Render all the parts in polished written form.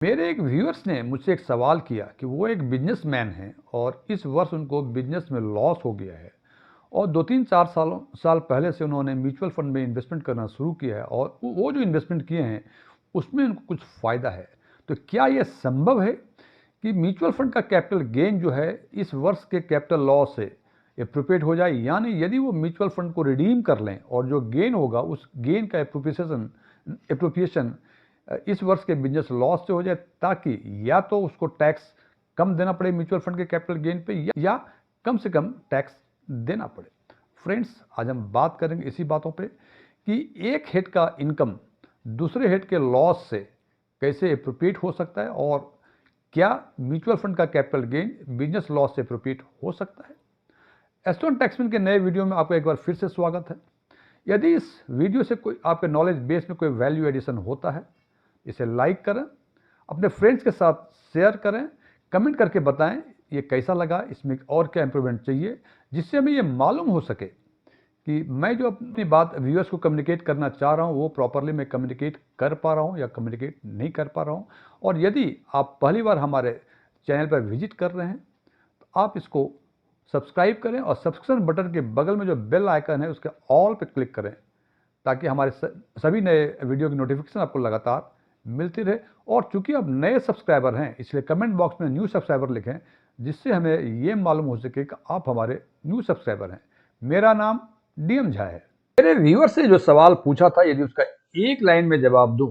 मेरे एक व्यूअर्स ने मुझसे एक सवाल किया कि वो एक बिजनेसमैन हैं और इस वर्ष उनको बिजनेस में लॉस हो गया है और 2-3-4 साल पहले से उन्होंने म्यूचुअल फंड में इन्वेस्टमेंट करना शुरू किया है और वो जो इन्वेस्टमेंट किए हैं उसमें उनको कुछ फ़ायदा है। तो क्या ये संभव है कि म्यूचुअल फंड का कैपिटल गेन जो है इस वर्ष के कैपिटल लॉस से एप्रोप्रिएट हो जाए, यानी यदि वो म्यूचुअल फंड को रिडीम कर लें और जो गेन होगा उस गेन का एप्रोप्रिएशन इस वर्ष के बिजनेस लॉस से हो जाए, ताकि या तो उसको टैक्स कम देना पड़े म्यूचुअल फंड के कैपिटल गेन पे या कम से कम टैक्स देना पड़े। फ्रेंड्स, आज हम बात करेंगे इसी बातों पे कि एक हेड का इनकम दूसरे हेड के लॉस से कैसे एप्रोप्रिएट हो सकता है और क्या म्यूचुअल फंड का कैपिटल गेन बिजनेस लॉस से एप्रोप्रिएट हो सकता है। एस्टोन टैक्समैन के नए वीडियो में आपका एक बार फिर से स्वागत है। यदि इस वीडियो से कोई आपके नॉलेज बेस में कोई वैल्यू एडिशन होता है, इसे लाइक करें, अपने फ्रेंड्स के साथ शेयर करें, कमेंट करके बताएं ये कैसा लगा, इसमें और क्या इंप्रूवमेंट चाहिए, जिससे हमें ये मालूम हो सके कि मैं जो अपनी बात व्यूअर्स को कम्युनिकेट करना चाह रहा हूँ वो प्रॉपरली मैं कम्युनिकेट कर पा रहा हूँ या कम्युनिकेट नहीं कर पा रहा हूँ। और यदि आप पहली बार हमारे चैनल पर विजिट कर रहे हैं तो आप इसको सब्सक्राइब करें और सब्सक्रिप्शन बटन के बगल में जो बेल आइकन है उसके ऑल पे क्लिक करें, ताकि हमारे सभी नए वीडियो की नोटिफिकेशन आपको लगातार मिलती रहे। और चूंकि आप नए सब्सक्राइबर हैं इसलिए कमेंट बॉक्स में न्यू सब्सक्राइबर लिखें, जिससे हमें ये मालूम हो सके कि आप हमारे न्यू सब्सक्राइबर हैं। मेरा नाम डीएम झा है। मेरे व्यूअर से जो सवाल पूछा था, यदि उसका एक लाइन में जवाब दूं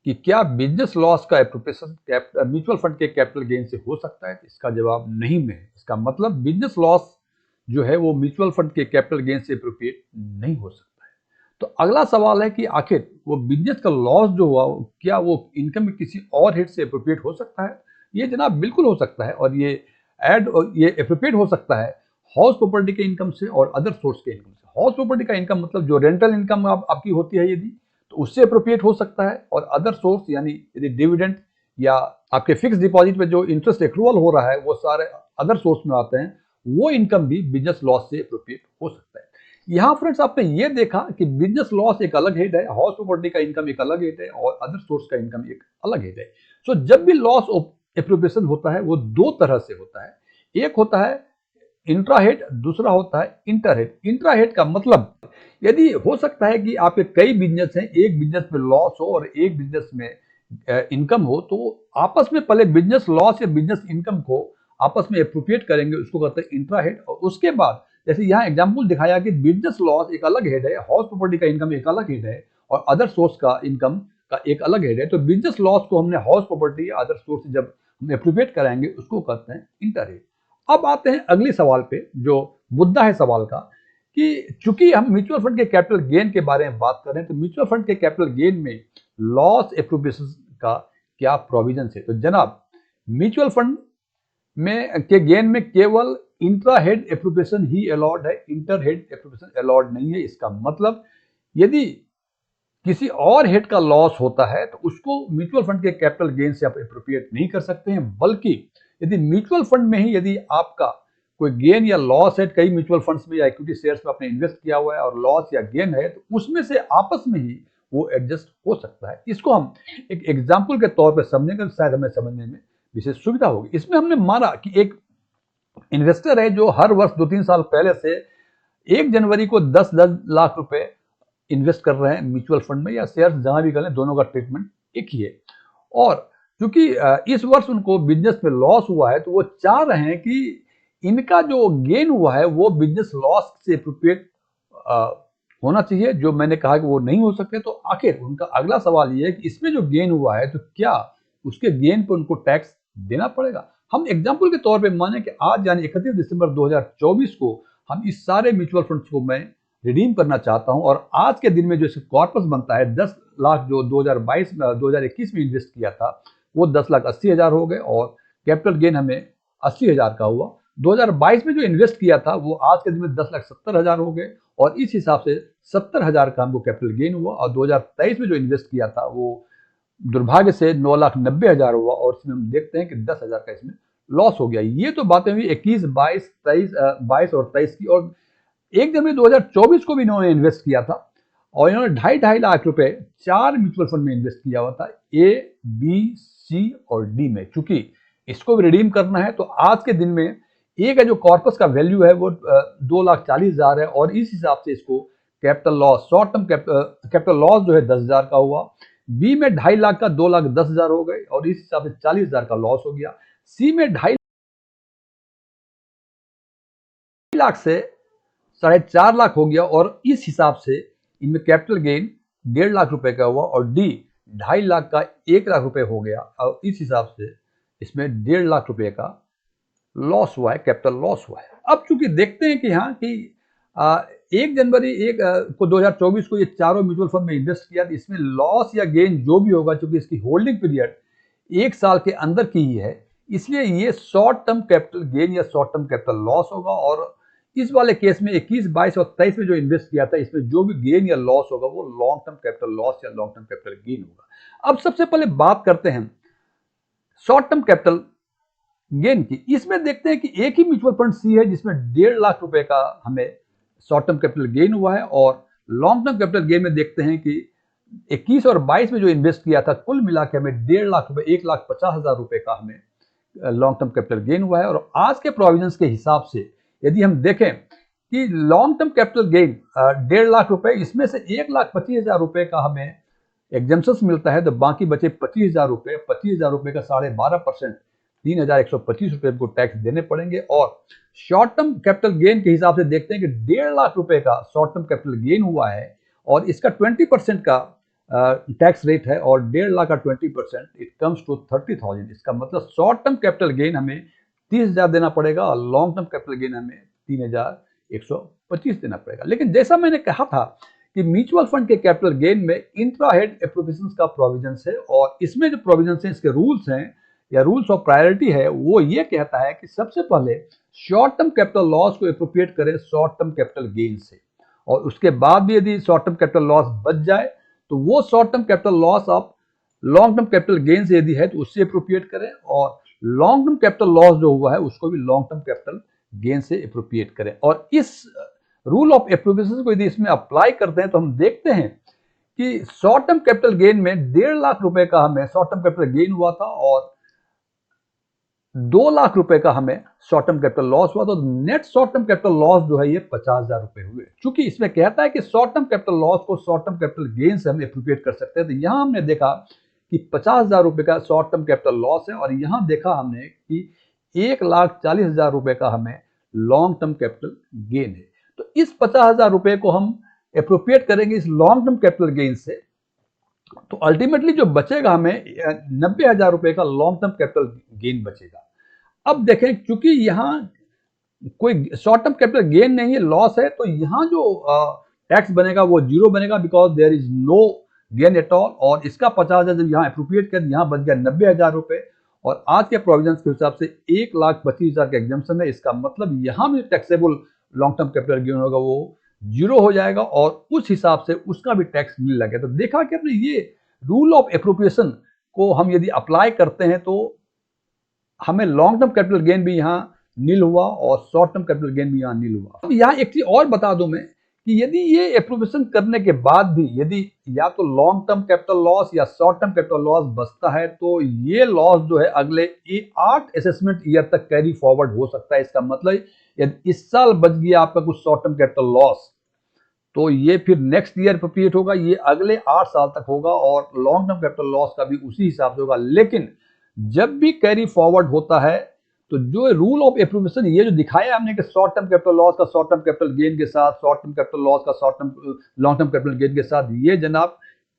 कि क्या बिजनेस लॉस का एप्रोप्रिएशन म्यूचुअल फंड के कैपिटल गेन से हो सकता है, तो इसका जवाब नहीं में है। इसका मतलब बिजनेस लॉस जो है वो म्यूचुअल फंड के कैपिटल गेन से एप्रोप्रिएट नहीं हो सकता है। तो अगला सवाल है कि आखिर वो बिजनेस का लॉस जो हुआ क्या वो इनकम में किसी और हेड से एप्रोप्रिएट हो सकता है। ये जनाब बिल्कुल हो सकता है, और ये एप्रोप्रिएट हो सकता है हाउस प्रॉपर्टी के इनकम से और अदर सोर्स के इनकम से। हाउस प्रॉपर्टी का इनकम मतलब जो रेंटल इनकम आपकी होती है यदि, तो उससे अप्रोप्रिएट हो सकता है। और अदर सोर्स यानी यदि डिविडेंड या आपके फिक्स डिपॉजिट पे जो इंटरेस्ट एक्रूवल हो रहा है वो सारे अदर सोर्स में आते हैं, वो इनकम भी बिजनेस लॉस से अप्रोप्रिएट हो सकता है। यहाँ फ्रेंड्स आपने ये देखा कि बिजनेस लॉस एक अलग हेड है, हाउस प्रॉपर्टी का इनकम एक अलग हेड है और अदर सोर्स का इनकम एक अलग हेड है। सो जब भी लॉस एप्रोप्रिएशन होता है वो दो तरह से होता है। एक होता है इंट्रा हेड, दूसरा होता है इंटर हेड। इंट्रा हेड का मतलब यदि हो सकता है कि आपके कई बिजनेस हैं, एक बिजनेस में लॉस हो और एक बिजनेस में इनकम हो, तो आपस में पहले बिजनेस लॉस या बिजनेस इनकम को आपस में एप्रोप्रिएट करेंगे, उसको कहते हैं इंट्रा हेड। और उसके बाद जैसे यहाँ एग्जाम्पल दिखाया कि बिजनेस लॉस एक अलग हेड है, हाउस प्रॉपर्टी का इनकम एक अलग हेड है और अदर सोर्स का इनकम का एक अलग हेड है। तो बिजनेस लॉस को हमने हाउस प्रॉपर्टी या अदर सोर्स जब हम एप्रोप्रिएट कराएंगे उसको कहते हैं इंटर हेड। अब आते हैं अगले सवाल पे, जो मुद्दा है सवाल का कि चूंकि हम म्यूचुअल फंड के कैपिटल गेन के बारे में बात कर रहे हैं, तो म्यूचुअल फंड के कैपिटल गेन में लॉस एप्रोप्रिएशन का क्या प्रोविजन है। तो जनाब, म्यूचुअल फंड में के गेन में केवल इंट्रा हेड एप्रोप्रिएशन ही अलाउड है, इंटर हेड एप्रोप्रिएशन अलाउड नहीं है। इसका मतलब यदि किसी और हेड का लॉस होता है तो उसको म्यूचुअल फंड के कैपिटल गेन से आप एप्रोप्रिएट नहीं कर सकते हैं, बल्कि यदि म्यूचुअल फंड में ही यदि आपका कोई गेन या लॉस है, कई म्यूचुअल फंड्स में या इक्विटी शेयर्स में आपने इन्वेस्ट किया हुआ है और लॉस या गेन है, तो उसमें से आपस में ही वो एडजस्ट हो सकता है। इसको हम एक एग्जाम्पल के तौर पर समझेंगे, शायद हमें समझने में विशेष सुविधा होगी। इसमें हमने माना कि एक इन्वेस्टर है जो हर वर्ष 2-3 साल पहले से 1 जनवरी को 10-10 लाख रुपए इन्वेस्ट कर रहे हैं म्यूचुअल फंड में या शेयर्स, जहां भी करें दोनों का ट्रीटमेंट एक ही है। और क्योंकि इस वर्ष उनको बिजनेस में लॉस हुआ है, तो वो चाह रहे हैं कि इनका जो गेन हुआ है वो बिजनेस लॉस से एप्रोप्रिएट होना चाहिए, जो मैंने कहा कि वो नहीं हो सकते। तो आखिर उनका अगला सवाल ये है कि इसमें जो गेन हुआ है तो क्या उसके गेन पर उनको टैक्स देना पड़ेगा। हम एग्जाम्पल के तौर पे माने कि आज यानी 31 दिसंबर 2024 को हम इस सारे म्यूचुअल फंड्स को मैं रिडीम करना चाहता हूं, और आज के दिन में जो कॉर्पस बनता है 10 लाख जो 2021 में इन्वेस्ट किया था वो 10,80,000 हो गए और कैपिटल गेन हमें 80,000 का हुआ। 2022 में जो इन्वेस्ट किया था वो आज के दिन में 10,70,000 हो गए और इस हिसाब से 70,000 का हमको कैपिटल गेन हुआ। और 2023 में जो इन्वेस्ट किया था वो दुर्भाग्य से 9,90,000 हुआ और इसमें हम देखते हैं कि 10,000 का इसमें लॉस हो गया। ये तो बातें हुई 21, 22 और 23 की। और 1 जनवरी 2024 को भी इन्होंने इन्वेस्ट किया था और इन्होंने 2.5 लाख रुपए 4 म्यूचुअल फंड में इन्वेस्ट किया हुआ था, A, B, सी और डी में। चूंकि इसको भी रिडीम करना है तो आज के दिन में ए का जो कॉर्पस का वैल्यू है वो 2,40,000 है, और इस हिसाब से इसको capital loss, short term capital loss जो है 10,000 का हुआ। बी में 2.5 लाख का 2,10,000 हो गए, और इस हिसाब से 40,000 का लॉस हो गया। सी में 2.5 लाख से 4.5 लाख हो गया, और इस हिसाब से इनमें कैपिटल गेन 1.5 लाख रुपए का हुआ, और डी 2.5 लाख का 1 लाख रुपए हो गया, और इस हिसाब से इसमें 1.5 लाख रुपए का लॉस हुआ है, कैपिटल लॉस हुआ है। अब चूंकि देखते हैं कि यहाँ की 1 जनवरी को 2024 को ये चारों म्यूचुअल फंड में इन्वेस्ट किया, तो इसमें लॉस या गेन जो भी होगा, चूंकि इसकी होल्डिंग पीरियड 1 साल के अंदर की ही है, इसलिए ये शॉर्ट टर्म कैपिटल गेन या शॉर्ट टर्म कैपिटल लॉस होगा। और इस वाले केस में 21, 22 और 23 में जो इन्वेस्ट किया था, इसमें जो भी गेन या लॉस होगा वो लॉन्ग टर्म कैपिटल लॉस या लॉन्ग टर्म कैपिटल गेन होगा। अब सबसे पहले बात करते हैं शॉर्ट टर्म कैपिटल गेन की। इसमें देखते हैं कि एक ही म्यूचुअल फंड सी है जिसमें 1.5 लाख रुपए का हमें शॉर्ट टर्म कैपिटल गेन हुआ है, और लॉन्ग टर्म कैपिटल गेन में देखते हैं कि 21 और 22 में जो इन्वेस्ट किया था, कुल मिला के हमें 1.5 लाख रुपए, 1,50,000 रुपए का हमें लॉन्ग टर्म कैपिटल गेन हुआ है। और आज के प्रोविजंस के हिसाब से यदि हम देखें कि long term capital gain 1.5 lakh रुपए, इसमें से 1,25,000 रुपए का हमें एग्जाम्पशंस मिलता है, तो बाकी बचे 25,000 रुपए। 25,000 रुपए का 12.5%, 3,125 रुपए को टैक्स देने पड़ेंगे। और शॉर्ट टर्म कैपिटल गेन के हिसाब से देखते हैं कि 1.5 लाख रुपए का शॉर्ट टर्म कैपिटल गेन हुआ है, और इसका 20% का टैक्स रेट है, और 1.5 लाख का 20%, इट कम्स टू 30,000। इसका मतलब शॉर्ट टर्म कैपिटल गेन हमें 30,000 देना पड़ेगा, और लॉन्ग टर्म कैपिटल गेन हमें 3,125 देना पड़ेगा। लेकिन जैसा मैंने कहा था कि म्यूचुअल फंड के कैपिटल गेन में इंट्रा हेड एप्रोप्रिएशंस का प्रोविजंस है, और इसमें जो प्रोविजंस है, इसके रूल्स हैं या रूल्स ऑफ प्रायोरिटी है, वो ये कहता है कि सबसे पहले शॉर्ट टर्म कैपिटल लॉस को एप्रोप्रिएट करें शॉर्ट टर्म कैपिटल गेन से, और उसके बाद भी यदि शॉर्ट टर्म कैपिटल लॉस बच जाए तो वो शॉर्ट टर्म कैपिटल लॉस आप लॉन्ग टर्म कैपिटल गेन से यदि है तो उससे एप्रोप्रिएट करें, और लॉन्ग टर्म कैपिटल लॉस जो हुआ है उसको भी लॉन्ग टर्म कैपिटल गेन से एप्रोप्रिएट करें। और इस रूल ऑफ एप्रोप्रिएशन को यदि इसमें अप्लाई करते हैं तो हम देखते हैं कि शॉर्ट टर्म कैपिटल गेन में 1.5 लाख रुपए का हमें शॉर्ट टर्म कैपिटल गेन हुआ था, और 2 लाख रुपए का हमें शॉर्ट टर्म कैपिटल लॉस हुआ। तो net short term capital loss जो है ये 50,000 रुपए हुए। चूंकि इसमें कहता है कि शॉर्ट टर्म कैपिटल लॉस को शॉर्ट टर्म कैपिटल गेन से हम एप्रोप्रिएट कर सकते हैं, तो यहां हमने देखा कि 50,000 रुपए का शॉर्ट टर्म कैपिटल लॉस है, और यहां देखा हमने कि 1,40,000 रुपए का हमें लॉन्ग टर्म कैपिटल गेन है। तो इस 50,000 रुपए को हम एप्रोप्रिएट करेंगे इस लॉन्ग टर्म कैपिटल गेन से, तो अल्टीमेटली जो बचेगा हमें 90,000 रुपए का लॉन्ग टर्म कैपिटल गेन बचेगा। अब देखें, क्योंकि यहाँ कोई शॉर्ट टर्म कैपिटल गेन नहीं है, लॉस है, तो यहाँ जो टैक्स बनेगा वो 0 बनेगा, because there is no gain at all. और इसका 50,000 जब यहाँ एप्रोप्रिएट कर, यहाँ बच गया 90,000 रुपए, और आज के प्रोविजंस के हिसाब से 1,25,000 का एग्जाम्पशन है। इसका मतलब यहाँ भी taxable long term capital gain होगा वो 0 हो जाएगा, और उस हिसाब से उसका भी टैक्स मिल लगे। तो देखा कि अपने ये रूल ऑफ एप्रोप्रिएशन को हम यदि अप्लाई करते हैं तो हमें लॉन्ग टर्म कैपिटल गेन भी यहाँ नील हुआ, और शॉर्ट टर्म कैपिटल गेन भी यहाँ नील हुआ। अब यहाँ एक चीज और बता दूं मैं कि यदि ये एप्रोप्रिएशन करने के बाद भी यदि या तो लॉन्ग टर्म कैपिटल लॉस या शॉर्ट टर्म कैपिटल लॉस बचता है, तो ये लॉस जो है अगले 8 असेसमेंट ईयर तक कैरी फॉरवर्ड हो सकता है। इसका मतलब यदि इस साल बच गया आपका कुछ शॉर्ट टर्म कैपिटल लॉस, तो ये फिर नेक्स्ट ईयर एप्रोप्रिएट होगा, ये अगले 8 साल तक होगा, और लॉन्ग टर्म कैपिटल लॉस का भी उसी हिसाब से होगा। लेकिन जब भी कैरी फॉरवर्ड होता है तो जो रूल ऑफ एप्रोप्रिएशन ये जो दिखाया हमने कि शॉर्ट टर्म कैपिटल लॉस का शॉर्ट टर्म कैपिटल गेन के साथ, शॉर्ट टर्म कैपिटल लॉस का short term long term capital gain के साथ, ये जनाब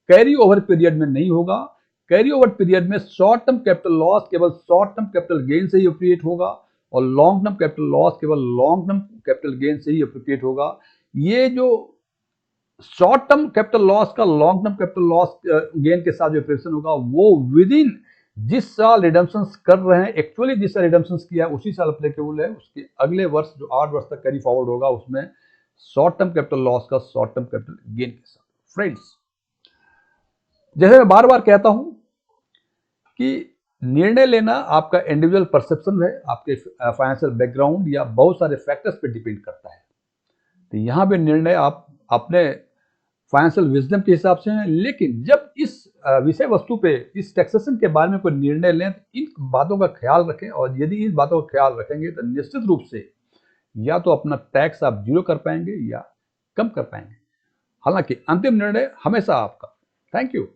कैरी ओवर पीरियड में नहीं होगा। कैरी ओवर पीरियड में शॉर्ट टर्म कैपिटल लॉस केवल शॉर्ट टर्म कैपिटल गेन से ही एप्रोप्रिएट होगा, और लॉन्ग टर्म कैपिटल लॉस केवल लॉन्ग टर्म कैपिटल गेन से ही एप्रोप्रिएट होगा। ये जो शॉर्ट टर्म कैपिटल लॉस का long term capital loss gain के साथ जो एप्रोप्रिएशन होगा वो विद इन जिस साल रिडम्पशन कर रहे हैं, एक्चुअली जिस साल रिडम्पशन किया है उसी साल अप्लीकेबल है। उसके अगले वर्ष जो 8 वर्ष तक कैरी फॉरवर्ड होगा उसमें शॉर्ट टर्म कैपिटल लॉस का शॉर्ट टर्म कैपिटल गेन के साथ। फ्रेंड्स, जैसे मैं बार बार कहता हूं कि निर्णय लेना आपका इंडिविजुअल परसेप्शन है, आपके फाइनेंशियल बैकग्राउंड या बहुत सारे फैक्टर्स पे डिपेंड करता है। तो यहाँ पे निर्णय आप अपने फाइनेंशियल विजडम के हिसाब से हैं, लेकिन जब इस विषय वस्तु पे, इस टैक्सेशन के बारे में कोई निर्णय लें तो इन बातों का ख्याल रखें, और यदि इन बातों का ख्याल रखेंगे तो निश्चित रूप से या तो अपना टैक्स आप जीरो कर पाएंगे या कम कर पाएंगे। हालांकि अंतिम निर्णय हमेशा आपका। Thank you.